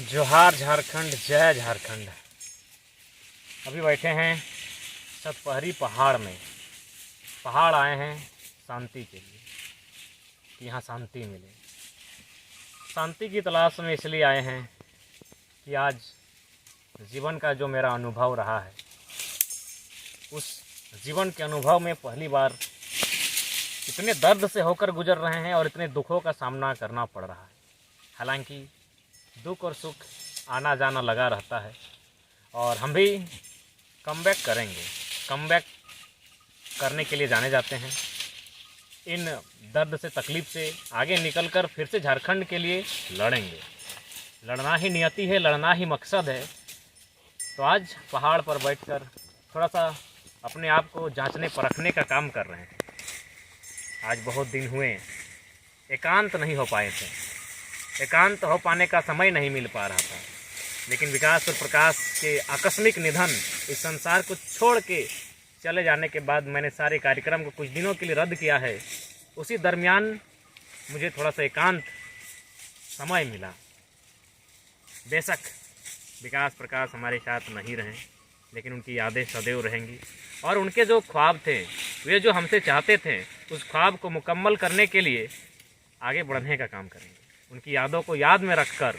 जोहार झारखंड, जय झारखंड। अभी बैठे हैं सतपहरी पहाड़ में। पहाड़ आए हैं शांति के लिए कि यहाँ शांति मिले। शांति की तलाश में इसलिए आए हैं कि आज जीवन का जो मेरा अनुभव रहा है, उस जीवन के अनुभव में पहली बार इतने दर्द से होकर गुजर रहे हैं और इतने दुखों का सामना करना पड़ रहा है। हालांकि दुख और सुख आना जाना लगा रहता है और हम भी कमबैक करेंगे। कमबैक करने के लिए जाने जाते हैं। इन दर्द से, तकलीफ़ से आगे निकलकर फिर से झारखंड के लिए लड़ेंगे। लड़ना ही नियति है, लड़ना ही मकसद है। तो आज पहाड़ पर बैठकर थोड़ा सा अपने आप को जांचने परखने का काम कर रहे हैं। आज बहुत दिन हुए एकांत नहीं हो पाए थे। एकांत हो पाने का समय नहीं मिल पा रहा था, लेकिन विकास और प्रकाश के आकस्मिक निधन, इस संसार को छोड़ के चले जाने के बाद मैंने सारे कार्यक्रम को कुछ दिनों के लिए रद्द किया है। उसी दरमियान मुझे थोड़ा सा एकांत समय मिला। बेशक विकास प्रकाश हमारे साथ नहीं रहे, लेकिन उनकी यादें सदैव रहेंगी और उनके जो ख्वाब थे, वे जो हमसे चाहते थे, उस ख्वाब को मुकम्मल करने के लिए आगे बढ़ने का काम करेंगे। उनकी यादों को याद में रखकर,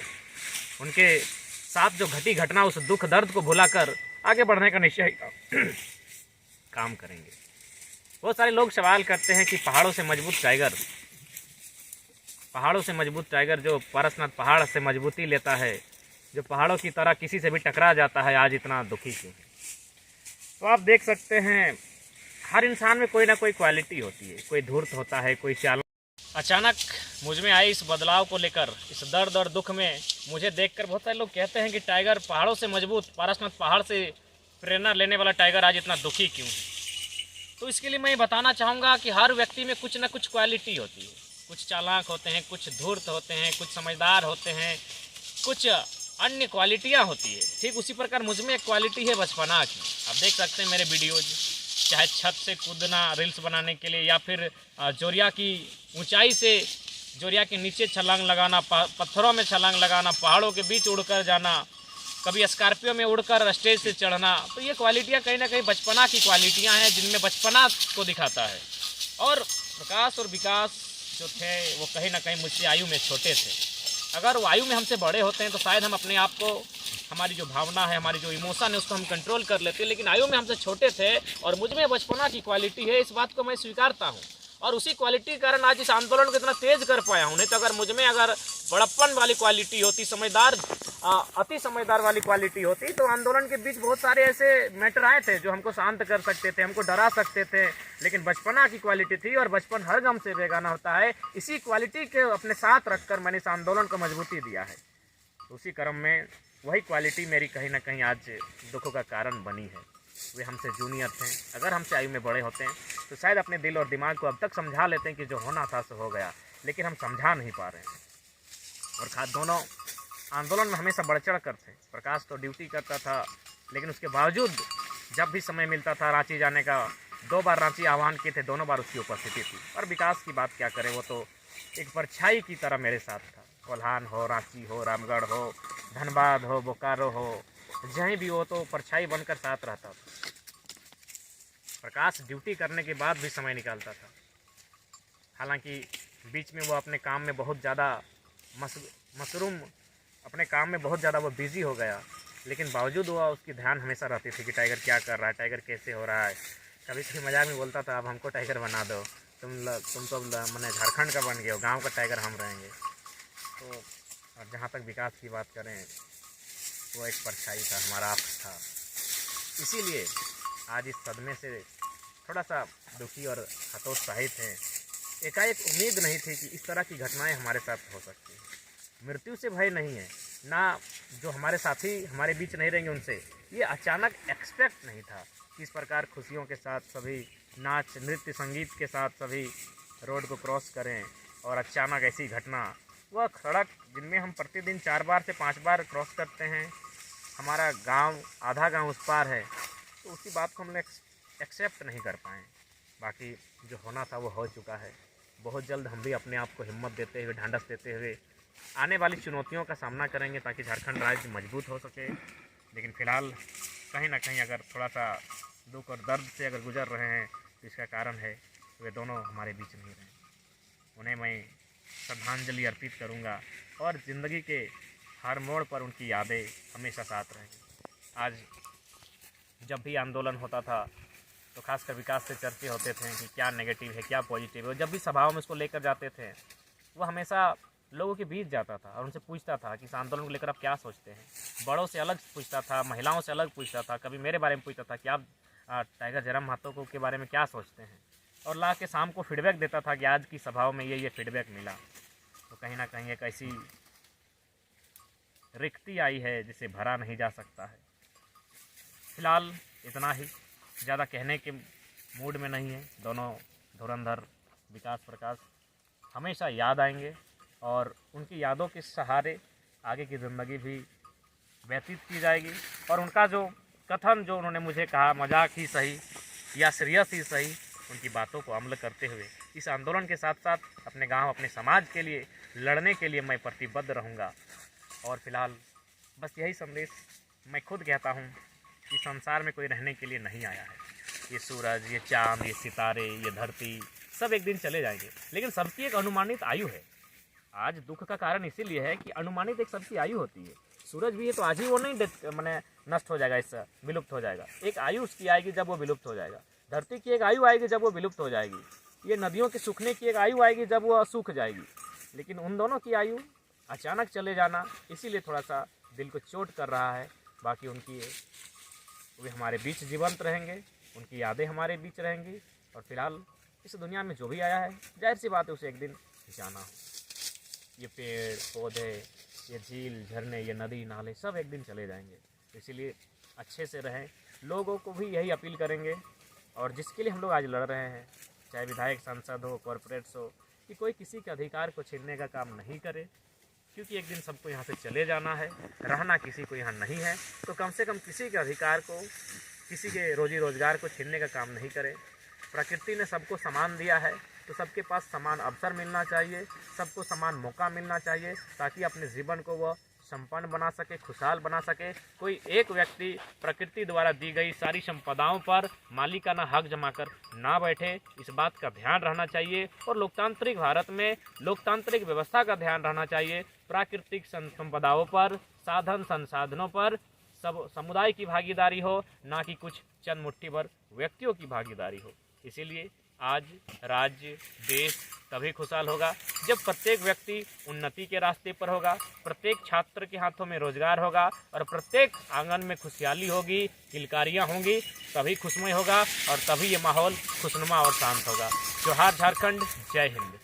उनके साथ जो घटी घटना, उस दुख दर्द को भुलाकर आगे बढ़ने का निश्चय काम करेंगे। बहुत सारे लोग सवाल करते हैं कि पहाड़ों से मजबूत टाइगर जो पारसनाथ पहाड़ से मजबूती लेता है, जो पहाड़ों की तरह किसी से भी टकरा जाता है, आज इतना दुखी क्यों है? तो आप देख सकते हैं हर इंसान में कोई ना कोई क्वालिटी होती है। कोई धूर्त होता है, कोई चालाक। अचानक मुझ में आए इस बदलाव को लेकर, इस दर्द और दुख में मुझे देखकर बहुत सारे लोग कहते हैं कि टाइगर पहाड़ों से मजबूत, पारसनाथ पहाड़ से प्रेरणा लेने वाला टाइगर आज इतना दुखी क्यों है? तो इसके लिए मैं बताना चाहूँगा कि हर व्यक्ति में कुछ ना कुछ क्वालिटी होती है। कुछ चालाक होते हैं, कुछ धूर्त होते हैं, कुछ समझदार होते हैं, कुछ अन्य क्वालिटियाँ होती है। ठीक उसी प्रकार मुझ में एक क्वालिटी है बचपना की। आप देख सकते हैं मेरे वीडियोज, चाहे छत से कूदना रील्स बनाने के लिए, या फिर जोरिया की ऊंचाई से जोरिया के नीचे छलांग लगाना, पत्थरों में छलांग लगाना, पहाड़ों के बीच उड़कर जाना, कभी स्कॉर्पियो में उड़कर स्टेज से चढ़ना। तो ये क्वालिटियाँ कहीं ना कहीं बचपना की क्वालिटियाँ हैं, जिनमें बचपना को दिखाता है। और प्रकाश और विकास जो थे वो कहीं ना कहीं मुझसे आयु में छोटे थे। अगर वो आयु में हमसे बड़े होते हैं तो शायद हम अपने आप को, हमारी जो भावना है, हमारी जो इमोशन है, उसको हम कंट्रोल कर लेते हैं। लेकिन आयु में हमसे छोटे थे और मुझ में बचपना की क्वालिटी है, इस बात को मैं स्वीकारता हूँ। और उसी क्वालिटी के कारण आज इस आंदोलन को इतना तेज कर पाया हूँ। नहीं तो अगर मुझ में अगर बड़प्पन वाली क्वालिटी होती, अति समझदार वाली क्वालिटी होती, तो आंदोलन के बीच बहुत सारे ऐसे मैटर आए थे जो हमको शांत कर सकते थे, हमको डरा सकते थे। लेकिन बचपना की क्वालिटी थी और बचपन हर गम से बेगाना होता है। इसी क्वालिटी के अपने साथ रखकर मैंने इस आंदोलन को मजबूती दिया है। उसी क्रम में वही क्वालिटी मेरी कहीं ना कहीं आज दुखों का कारण बनी है। वे हमसे जूनियर थे। अगर हमसे आयु में बड़े होते हैं तो शायद अपने दिल और दिमाग को अब तक समझा लेते हैं कि जो होना था सो हो गया, लेकिन हम समझा नहीं पा रहे हैं। और दोनों आंदोलन में हमेशा बढ़ चढ़ कर थे। प्रकाश तो ड्यूटी करता था, लेकिन उसके बावजूद जब भी समय मिलता था रांची जाने का, 2 बार रांची आह्वान किए थे, दोनों बार उसकी उपस्थिति थी। और विकास की बात क्या करें, वो तो एक परछाई की तरह मेरे साथ था। कोल्हान हो, रांची हो, रामगढ़ हो, धनबाद हो, बोकारो हो, जहीं भी हो तो परछाई बनकर साथ रहता था। प्रकाश ड्यूटी करने के बाद भी समय निकालता था। हालांकि बीच में वो अपने काम में बहुत ज़्यादा मसरूम, अपने काम में बहुत ज़्यादा वो बिज़ी हो गया, लेकिन बावजूद वो उसकी ध्यान हमेशा रहती थी कि टाइगर क्या कर रहा है, टाइगर कैसे हो रहा है। कभी कभी मजाक में बोलता था, अब हमको टाइगर बना दो, तुम तो मैंने झारखंड का बन गए हो, गाँव का टाइगर हम रहेंगे। तो और जहाँ तक विकास की बात करें, वो एक परछाई था, हमारा आप था। इसीलिए आज इस सदमे से थोड़ा सा दुखी और हतोत्साहित हैं। एकाएक उम्मीद नहीं थी कि इस तरह की घटनाएं हमारे साथ हो सकती हैं। मृत्यु से भय नहीं है, ना जो हमारे साथी हमारे बीच नहीं रहेंगे उनसे। ये अचानक एक्सपेक्ट नहीं था कि इस प्रकार खुशियों के साथ सभी नाच, नृत्य, संगीत के साथ सभी रोड को क्रॉस करें और अचानक ऐसी घटना। वह सड़क जिनमें हम प्रतिदिन 4 बार से 5 बार क्रॉस करते हैं, हमारा गांव, आधा गांव उस पार है, तो उसी बात को हम लोग एक्सेप्ट नहीं कर पाए। बाकी जो होना था वो हो चुका है। बहुत जल्द हम भी अपने आप को हिम्मत देते हुए, ढांढस देते हुए आने वाली चुनौतियों का सामना करेंगे ताकि झारखंड राज्य मजबूत हो सके। लेकिन फ़िलहाल कहीं ना कहीं अगर थोड़ा सा दुख और दर्द से अगर गुजर रहे हैं तो इसका कारण है वे दोनों हमारे बीच नहीं रहे। उन्हें मैं श्रद्धांजलि अर्पित करूंगा और ज़िंदगी के हर मोड़ पर उनकी यादें हमेशा साथ रहेंगी। आज जब भी आंदोलन होता था तो खासकर विकास से चर्चे होते थे कि क्या नेगेटिव है क्या पॉजिटिव है, और जब भी सभाओं में उसको लेकर जाते थे वो हमेशा लोगों के बीच जाता था और उनसे पूछता था कि इस आंदोलन को लेकर आप क्या सोचते हैं। बड़ों से अलग पूछता था, महिलाओं से अलग पूछता था, कभी मेरे बारे में पूछता था कि आप टाइगर जयराम महतो को के बारे में क्या सोचते हैं, और ला के शाम को फीडबैक देता था कि आज की सभाओं में ये फीडबैक मिला। तो कहीं ना कहीं एक ऐसी रिक्ति आई है जिसे भरा नहीं जा सकता है। फिलहाल इतना ही, ज़्यादा कहने के मूड में नहीं है। दोनों धुरंधर विकास प्रकाश हमेशा याद आएंगे और उनकी यादों के सहारे आगे की ज़िंदगी भी व्यतीत की जाएगी। और उनका जो कथन जो उन्होंने मुझे कहा, मजाक ही सही या सीरियस ही सही, उनकी बातों को अमल करते हुए इस आंदोलन के साथ साथ अपने गांव, अपने समाज के लिए लड़ने के लिए मैं प्रतिबद्ध रहूंगा। और फिलहाल बस यही संदेश मैं खुद कहता हूं कि संसार में कोई रहने के लिए नहीं आया है। ये सूरज, ये चाँद, ये सितारे, ये धरती सब एक दिन चले जाएंगे, लेकिन सबकी एक अनुमानित आयु है। आज दुख का कारण इसीलिए है कि अनुमानित एक सबकी आयु होती है। सूरज भी है तो आज ही वो नहीं मैंने नष्ट हो जाएगा, इससे विलुप्त हो जाएगा। एक आयु उसकी आएगी जब वो विलुप्त हो जाएगा। धरती की एक आयु आएगी जब वो विलुप्त हो जाएगी। ये नदियों के सूखने की एक आयु आएगी जब वो सूख जाएगी। लेकिन उन दोनों की आयु अचानक चले जाना इसीलिए थोड़ा सा दिल को चोट कर रहा है। बाकी उनकी वे हमारे बीच जीवंत रहेंगे, उनकी यादें हमारे बीच रहेंगी। और फिलहाल इस दुनिया में जो भी आया है जाहिर सी बात है उसे एक दिन जाना हो। ये पेड़ पौधे, ये झील झरने, ये नदी नाले सब एक दिन चले जाएंगे। इसीलिए अच्छे से रहें। लोगों को भी यही अपील करेंगे और जिसके लिए हम लोग आज लड़ रहे हैं, चाहे विधायक, सांसद हो, कॉरपोरेट्स हो, कि कोई किसी के अधिकार को छीनने का काम नहीं करे, क्योंकि एक दिन सबको यहाँ से चले जाना है। रहना किसी को यहाँ नहीं है, तो कम से कम किसी के अधिकार को, किसी के रोजी रोजगार को छीनने का काम नहीं करे। प्रकृति ने सबको समान दिया है तो सबके पास समान अवसर मिलना चाहिए, सबको समान मौका मिलना चाहिए ताकि अपने जीवन को वह संपन्न बना सके, खुशहाल बना सके। कोई एक व्यक्ति प्रकृति द्वारा दी गई सारी संपदाओं पर मालिकाना हक जमाकर ना बैठे, इस बात का ध्यान रहना चाहिए। और लोकतांत्रिक भारत में लोकतांत्रिक व्यवस्था का ध्यान रहना चाहिए। प्राकृतिक संपदाओं पर, साधन संसाधनों पर सब समुदाय की भागीदारी हो, ना कि कुछ चंद मुट्ठी भर व्यक्तियों की भागीदारी हो। इसीलिए आज राज्य, देश तभी खुशहाल होगा जब प्रत्येक व्यक्ति उन्नति के रास्ते पर होगा, प्रत्येक छात्र के हाथों में रोजगार होगा और प्रत्येक आंगन में खुशहाली होगी, किलकारियाँ होंगी, तभी खुशमय होगा और तभी ये माहौल खुशनुमा और शांत होगा। जोहार झारखंड, जय हिंद।